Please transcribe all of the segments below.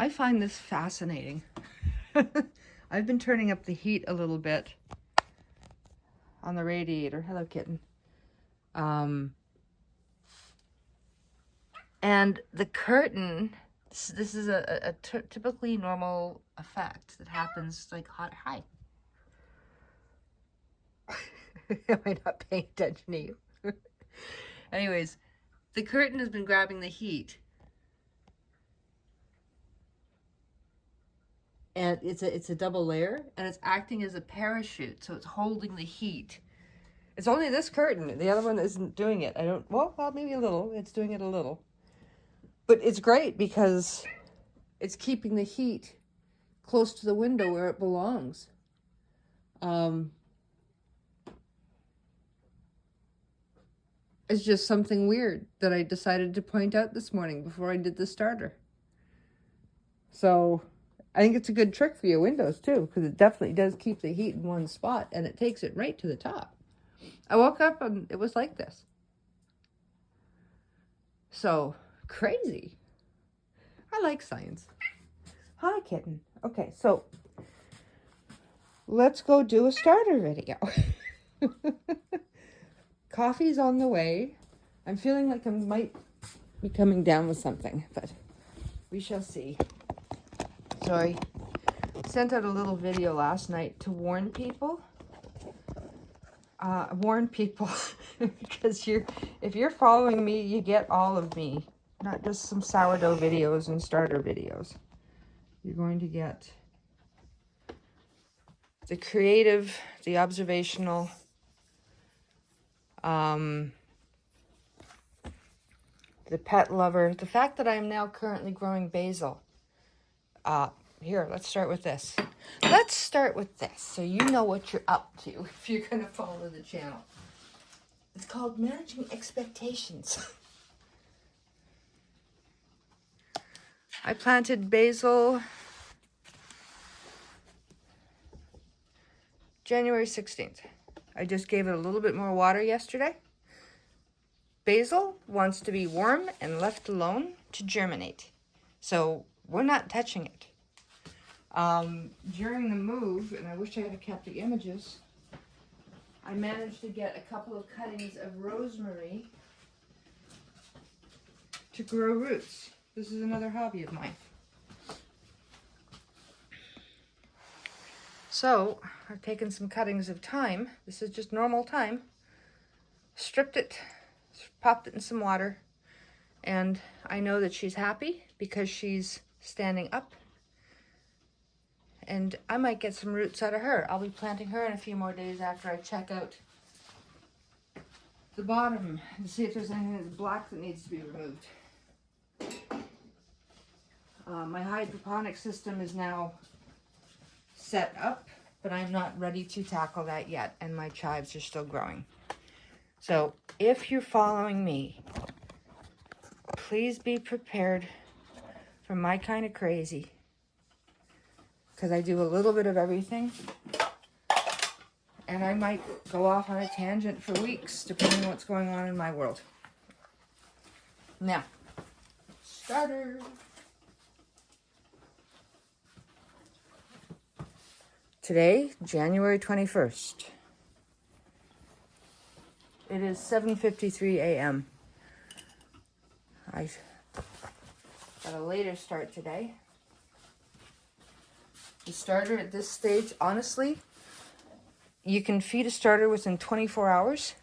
I find this fascinating. I've been turning up the heat a little bit on the radiator. Hello, kitten. And the curtain, this is a typically normal effect that happens like hot. Hi. Am I not paying attention to you? Anyways, the curtain has been grabbing the heat. And it's a double layer, and it's acting as a parachute, so it's holding the heat. It's only this curtain. The other one isn't doing it. Well, maybe a little. It's doing it a little. But it's great because it's keeping the heat close to the window where it belongs. It's just something weird that I decided to point out this morning before I did the starter. So I think it's a good trick for your windows too, because it definitely does keep the heat in one spot, and it takes it right to the top. I woke up and it was like this. So crazy. I like science. Hi, kitten. Okay, so let's go do a starter video. Coffee's on the way. I'm feeling like I might be coming down with something, but we shall see. Sorry. Sent out a little video last night to warn people. Because if you're following me, you get all of me, not just some sourdough videos and starter videos. You're going to get the creative, the observational, the pet lover, the fact that I am now currently growing basil. Here, let's start with this. Let's start with this so you know what you're up to if you're going to follow the channel. It's called Managing Expectations. I planted basil January 16th. I just gave it a little bit more water yesterday. Basil wants to be warm and left alone to germinate. So we're not touching it. During the move, and I wish I had kept the images, I managed to get a couple of cuttings of rosemary to grow roots. This is another hobby of mine. So I've taken some cuttings of thyme. This is just normal thyme. Stripped it, popped it in some water, and I know that she's happy because she's standing up. And I might get some roots out of her. I'll be planting her in a few more days after I check out the bottom and see if there's anything that's black that needs to be removed. My hydroponic system is now set up, but I'm not ready to tackle that yet, and my chives are still growing. So if you're following me, please be prepared for my kind of crazy, because I do a little bit of everything, and I might go off on a tangent for weeks depending on what's going on in my world. Now, starter. Today, January 21st. It is 7:53 a.m. I got a later start today. The starter at this stage, honestly, you can feed a starter within 24 hours,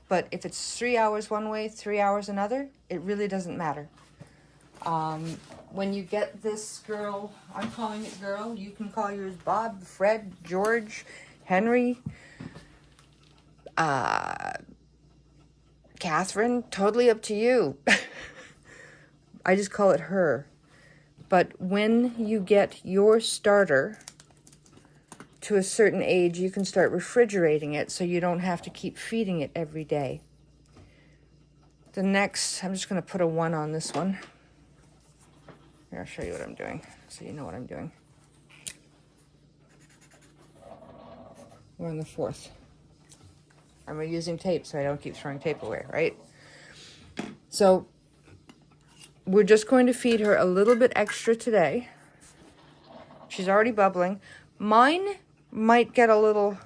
but if it's 3 hours one way, 3 hours another, it really doesn't matter. When you get this girl, I'm calling it girl, you can call yours Bob, Fred, George, Henry, Catherine, totally up to you. I just call it her. But when you get your starter to a certain age, you can start refrigerating it so you don't have to keep feeding it every day. The next, I'm just going to put a 1 on this one. Here, I'll show you what I'm doing so you know what I'm doing. We're on the 4th. I'm reusing tape so I don't keep throwing tape away, right? So we're just going to feed her a little bit extra today She's already bubbling. Mine might get a little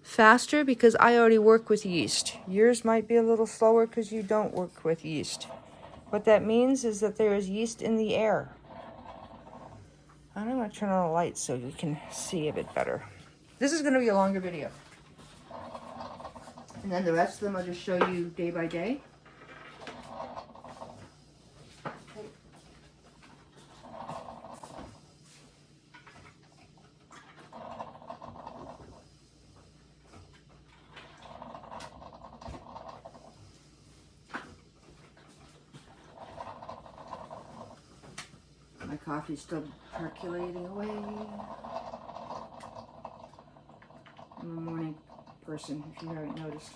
faster because I already work with yeast. Yours might be a little slower because you don't work with yeast. What that means is that there is yeast in the air. I'm going to turn on the lights so you can see a bit better. This is going to be a longer video. And then the rest of them I'll just show you day by day. My coffee's still percolating away. I'm a morning person, if you haven't noticed.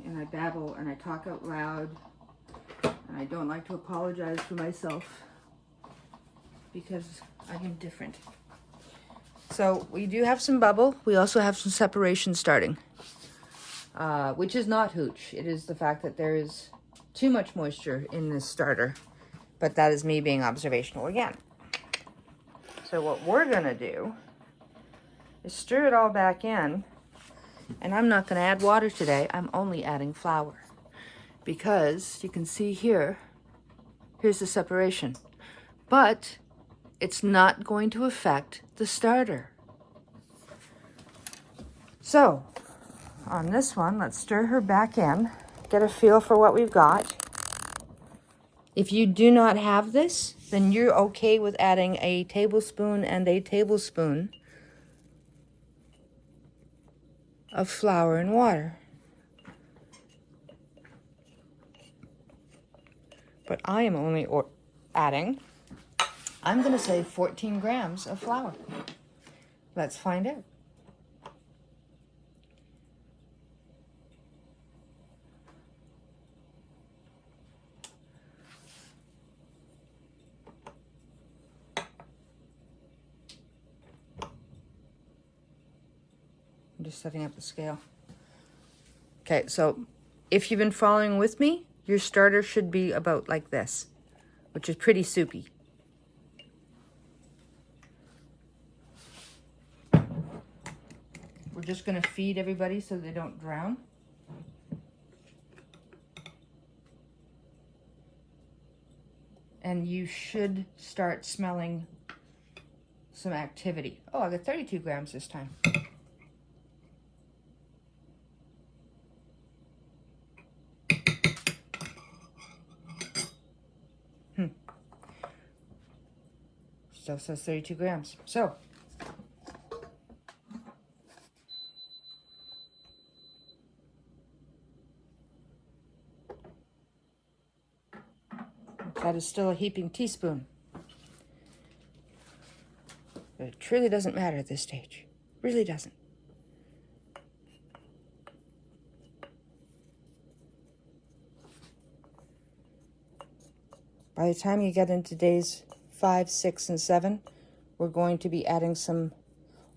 And I babble and I talk out loud. And I don't like to apologize for myself because I am different. So we do have some bubble. We also have some separation starting, which is not hooch. It is the fact that there is too much moisture in this starter. But that is me being observational again. So what we're gonna do is stir it all back in. And I'm not gonna add water today. I'm only adding flour. Because you can see here, here's the separation. But it's not going to affect the starter. So on this one, let's stir her back in, get a feel for what we've got. If you do not have this, then you're okay with adding a tablespoon and a tablespoon of flour and water. But I am only adding, I'm going to say 14 grams of flour. Let's find out. I'm just setting up the scale. Okay, so if you've been following with me, your starter should be about like this, which is pretty soupy. We're just going to feed everybody so they don't drown. And you should start smelling some activity. Oh, I got 32 grams this time. Still says 32 grams. So, that is still a heaping teaspoon. But it truly doesn't matter at this stage. Really doesn't. By the time you get into days 5, 6, and 7, we're going to be adding some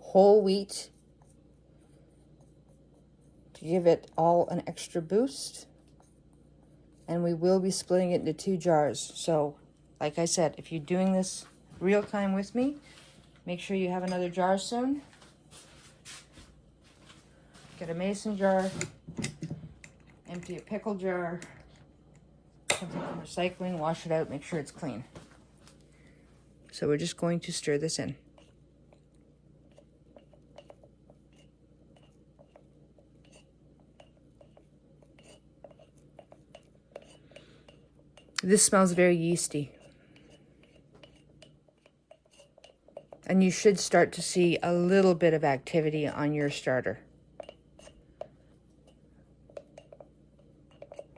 whole wheat to give it all an extra boost. And we will be splitting it into 2 jars. So, like I said, if you're doing this real time with me, make sure you have another jar soon. Get a mason jar, empty a pickle jar, something from recycling, wash it out, make sure it's clean. So we're just going to stir this in. This smells very yeasty. And you should start to see a little bit of activity on your starter.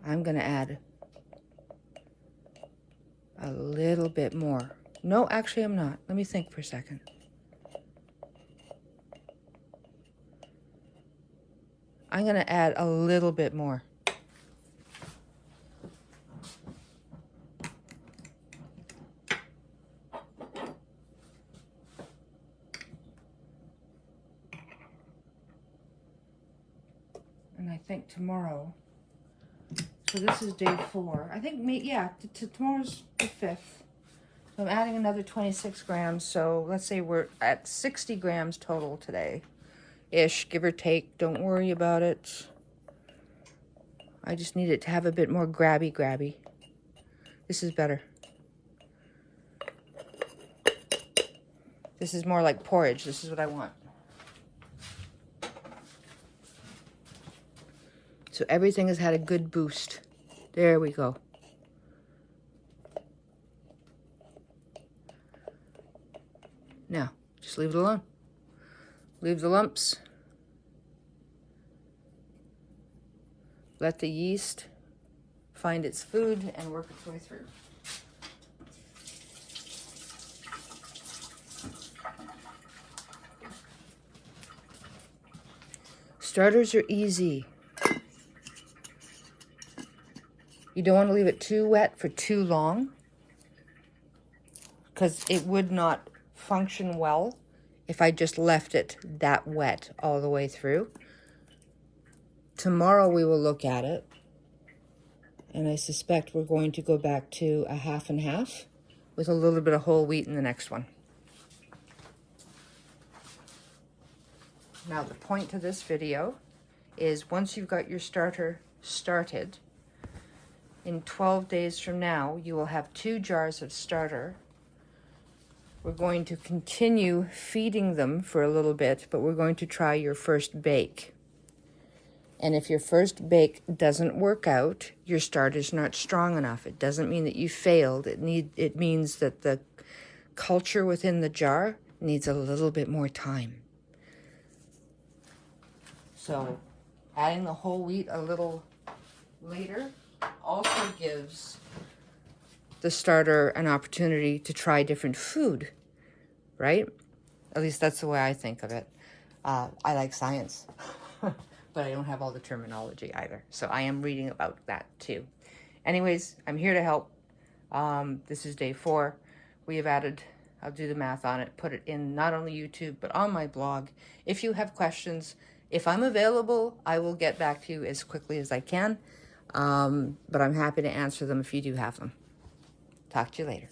I'm going to add a little bit more. No, actually I'm not. Let me think for a second. I'm going to add a little bit more. And I think tomorrow, so this is day 4. I think, yeah, tomorrow's the 5th. I'm adding another 26 grams, so let's say we're at 60 grams total today-ish, give or take. Don't worry about it. I just need it to have a bit more grabby. This is better. This is more like porridge. This is what I want. So everything has had a good boost. There we go. Now, just leave it alone. Leave the lumps. Let the yeast find its food and work its way through. Starters are easy. You don't want to leave it too wet for too long, because it would not function well if I just left it that wet all the way through. Tomorrow we will look at it, and I suspect we're going to go back to a half and half with a little bit of whole wheat in the next one. Now the point to this video is once you've got your starter started, in 12 days from now, you will have 2 jars of starter. We're going to continue feeding them for a little bit, but we're going to try your first bake. And if your first bake doesn't work out, your starter's not strong enough. It doesn't mean that you failed. It means that the culture within the jar needs a little bit more time. So adding the whole wheat a little later also gives the starter an opportunity to try different food, right? At least that's the way I think of it. I like science, but I don't have all the terminology either. So I am reading about that too. Anyways, I'm here to help. This is day 4. We have added, I'll do the math on it, put it in not only YouTube, but on my blog. If you have questions, if I'm available, I will get back to you as quickly as I can. But I'm happy to answer them if you do have them. Talk to you later.